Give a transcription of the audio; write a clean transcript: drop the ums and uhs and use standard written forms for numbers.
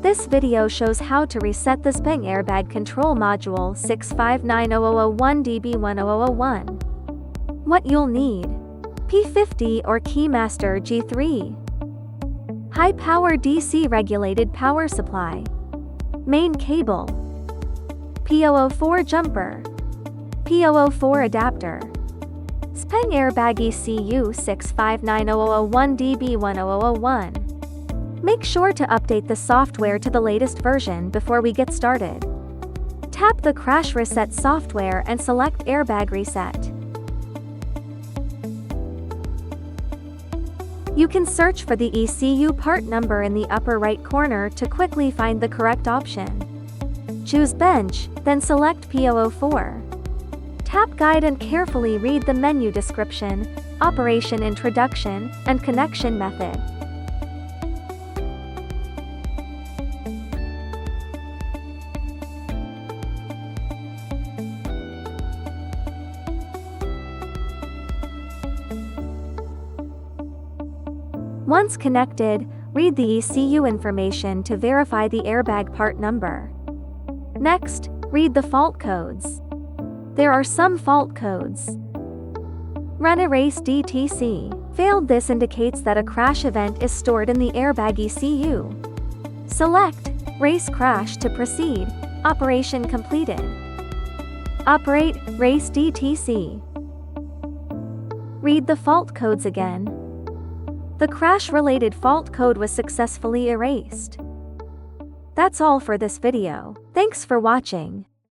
This video shows how to reset the XPENG airbag control module 6590001DB1-00-01. What you'll need: P50 or Keymaster G3, high power DC regulated power supply, main cable, P004 jumper, P004 adapter, XPENG airbag ECU 6590001DB1-00-01. Make sure to update the software to the latest version before we get started. Tap the Crash Reset software and select Airbag Reset. You can search for the ECU part number in the upper right corner to quickly find the correct option. Choose Bench, then select P004. Tap Guide and carefully read the menu description, operation introduction, and connection method. Once connected, read the ECU information to verify the airbag part number. Next, read the fault codes. There are some fault codes. Run Erase DTC. Failed. This indicates that a crash event is stored in the airbag ECU. Select Erase Crash to proceed. Operation completed. Operate Erase DTC. Read the fault codes again. The crash-related fault code was successfully erased. That's all for this video. Thanks for watching.